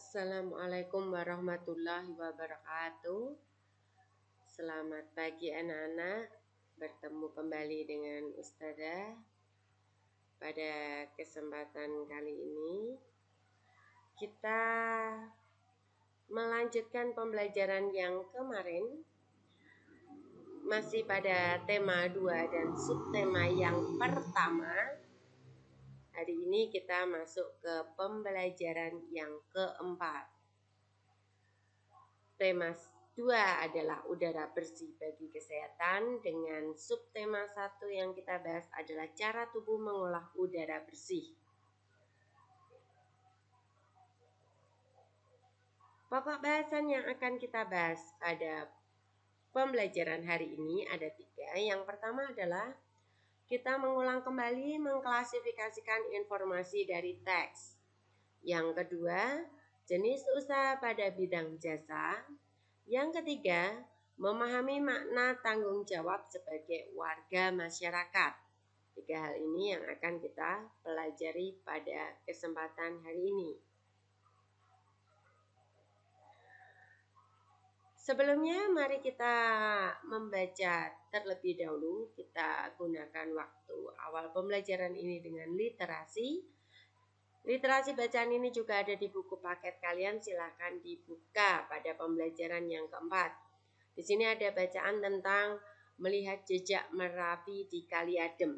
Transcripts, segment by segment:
Assalamualaikum warahmatullahi wabarakatuh. Selamat pagi anak-anak. Bertemu kembali dengan Ustazah. Pada kesempatan kali ini kita melanjutkan pembelajaran yang kemarin, masih pada tema 2 dan subtema yang pertama. Hari ini kita masuk ke pembelajaran yang keempat. Tema 2 adalah udara bersih bagi kesehatan, dengan subtema 1 yang kita bahas adalah cara tubuh mengolah udara bersih. Pokok bahasan yang akan kita bahas pada pembelajaran hari ini ada 3. Yang pertama adalah kita mengulang kembali mengklasifikasikan informasi dari teks. Yang kedua, jenis usaha pada bidang jasa. Yang ketiga, memahami makna tanggung jawab sebagai warga masyarakat. 3 hal ini yang akan kita pelajari pada kesempatan hari ini. Sebelumnya mari kita membaca terlebih dahulu. Kita gunakan waktu awal pembelajaran ini dengan literasi. Literasi bacaan ini juga ada di buku paket kalian, silahkan dibuka pada pembelajaran yang keempat. Di sini ada bacaan tentang melihat jejak Merapi di Kali Adem.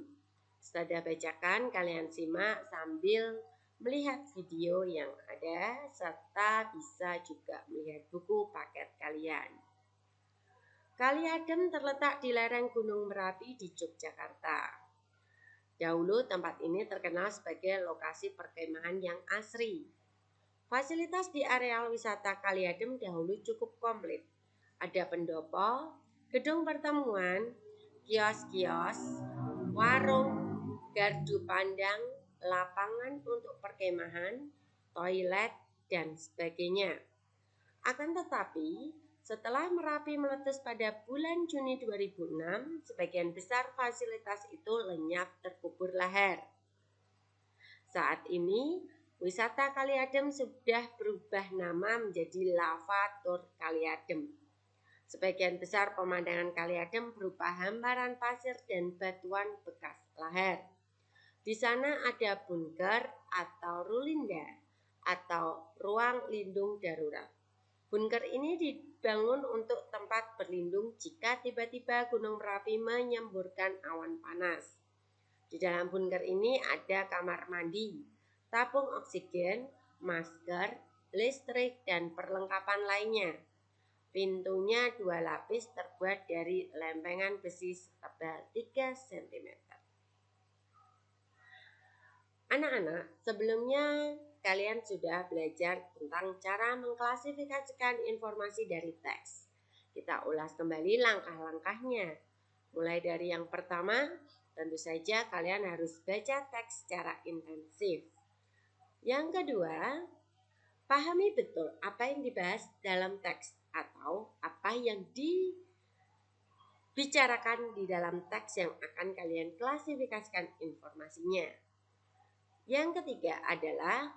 Setelah bacakan, kalian simak sambil melihat video yang ada, serta bisa juga melihat buku paket kalian. Kali Adem terletak di lereng Gunung Merapi di Yogyakarta. Dahulu tempat ini terkenal sebagai lokasi perkemahan yang asri. Fasilitas di areal wisata Kali Adem dahulu cukup komplit. Ada pendopo, gedung pertemuan, kios-kios, warung, gardu pandang, lapangan untuk perkemahan, toilet, dan sebagainya. Akan tetapi, setelah Merapi meletus pada bulan Juni 2006, sebagian besar fasilitas itu lenyap terkubur lahar. Saat ini, wisata Kali Adem sudah berubah nama menjadi Lavator Kali Adem. Sebagian besar pemandangan Kali Adem berupa hamparan pasir dan batuan bekas lahar. Di sana ada bunker atau rulinda atau ruang lindung darurat. Bunker ini dibangun untuk tempat berlindung jika tiba-tiba Gunung Merapi menyemburkan awan panas. Di dalam bunker ini ada kamar mandi, tabung oksigen, masker, listrik, dan perlengkapan lainnya. Pintunya 2 lapis terbuat dari lempengan besi setebal 3 cm. Anak-anak, sebelumnya kalian sudah belajar tentang cara mengklasifikasikan informasi dari teks. Kita ulas kembali langkah-langkahnya. Mulai dari yang pertama, tentu saja kalian harus baca teks secara intensif. Yang kedua, pahami betul apa yang dibahas dalam teks atau apa yang dibicarakan di dalam teks yang akan kalian klasifikasikan informasinya. Yang ketiga adalah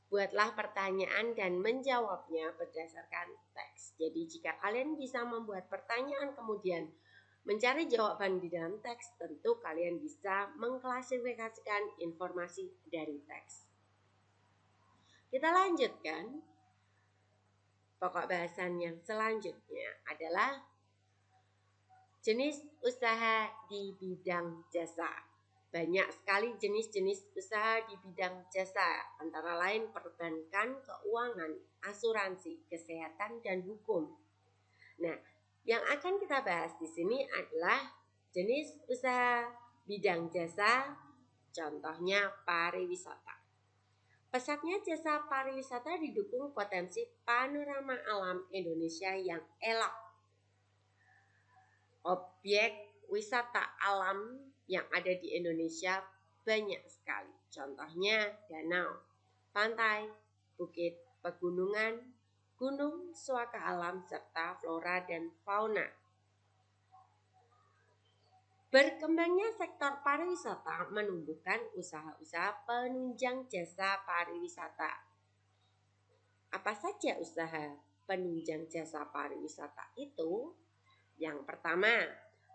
buatlah pertanyaan dan menjawabnya berdasarkan teks. Jadi jika kalian bisa membuat pertanyaan kemudian mencari jawaban di dalam teks, tentu kalian bisa mengklasifikasikan informasi dari teks. Kita lanjutkan. Pokok bahasan yang selanjutnya adalah jenis usaha di bidang jasa. Banyak sekali jenis-jenis usaha di bidang jasa, antara lain perbankan, keuangan, asuransi, kesehatan, dan hukum. Nah, yang akan kita bahas di sini adalah jenis usaha bidang jasa, contohnya pariwisata. Pesatnya jasa pariwisata didukung potensi panorama alam Indonesia yang elok. Objek wisata alam yang ada di Indonesia banyak sekali. Contohnya danau, pantai, bukit, pegunungan, gunung, suaka alam, serta flora dan fauna. Berkembangnya sektor pariwisata menumbuhkan usaha-usaha penunjang jasa pariwisata. Apa saja usaha penunjang jasa pariwisata itu? Yang pertama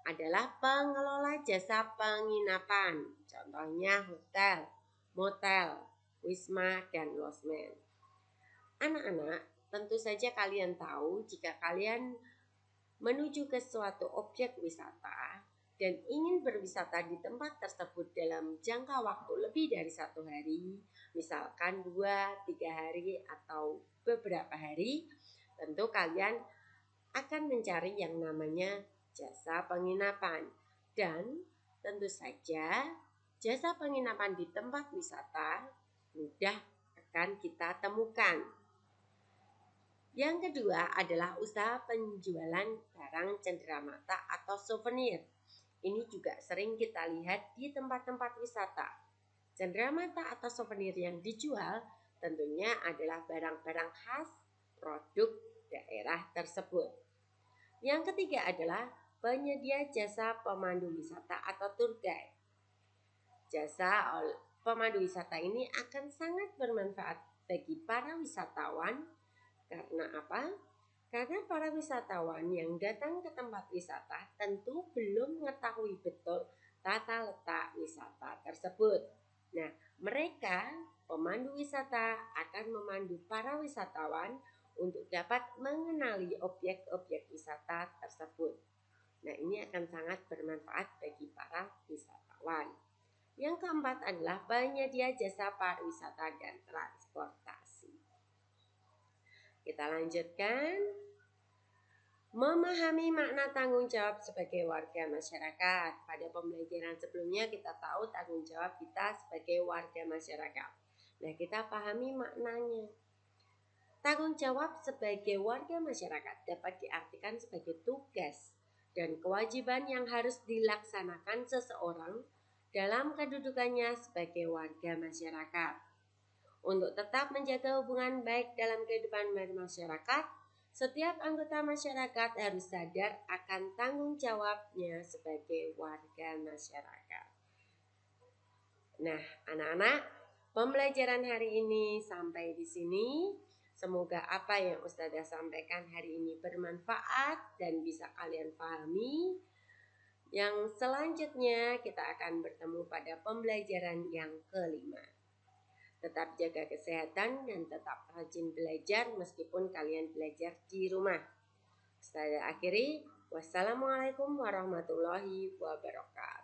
adalah pengelola jasa penginapan, contohnya hotel, motel, wisma, dan losmen. Anak-anak, tentu saja kalian tahu jika kalian menuju ke suatu objek wisata dan ingin berwisata di tempat tersebut dalam jangka waktu lebih dari 1 hari, misalkan 2-3 hari atau beberapa hari, tentu kalian akan mencari yang namanya jasa penginapan. Dan tentu saja jasa penginapan di tempat wisata mudah akan kita temukan. Yang kedua adalah usaha penjualan barang cenderamata atau souvenir. Ini juga sering kita lihat di tempat-tempat wisata. Cenderamata atau souvenir yang dijual tentunya adalah barang-barang khas produk daerah tersebut. Yang ketiga adalah penyedia jasa pemandu wisata atau tour guide. Jasa pemandu wisata ini akan sangat bermanfaat bagi para wisatawan. Karena apa? Karena para wisatawan yang datang ke tempat wisata tentu belum mengetahui betul tata letak wisata tersebut. Nah, mereka pemandu wisata akan memandu para wisatawan untuk dapat mengenali objek-objek wisata tersebut. Nah, ini akan sangat bermanfaat bagi para wisatawan. Yang keempat adalah penyedia jasa pariwisata dan transportasi. Kita lanjutkan. Memahami makna tanggung jawab sebagai warga masyarakat. Pada pembelajaran sebelumnya kita tahu tanggung jawab kita sebagai warga masyarakat. Nah, kita pahami maknanya. Tanggung jawab sebagai warga masyarakat dapat diartikan sebagai tugas dan kewajiban yang harus dilaksanakan seseorang dalam kedudukannya sebagai warga masyarakat. Untuk tetap menjaga hubungan baik dalam kehidupan masyarakat, setiap anggota masyarakat harus sadar akan tanggung jawabnya sebagai warga masyarakat. Nah, anak-anak, pembelajaran hari ini sampai di sini. Semoga apa yang Ustazah sampaikan hari ini bermanfaat dan bisa kalian pahami. Yang selanjutnya kita akan bertemu pada pembelajaran yang kelima. Tetap jaga kesehatan dan tetap rajin belajar meskipun kalian belajar di rumah. Saya akhiri, wassalamualaikum warahmatullahi wabarakatuh.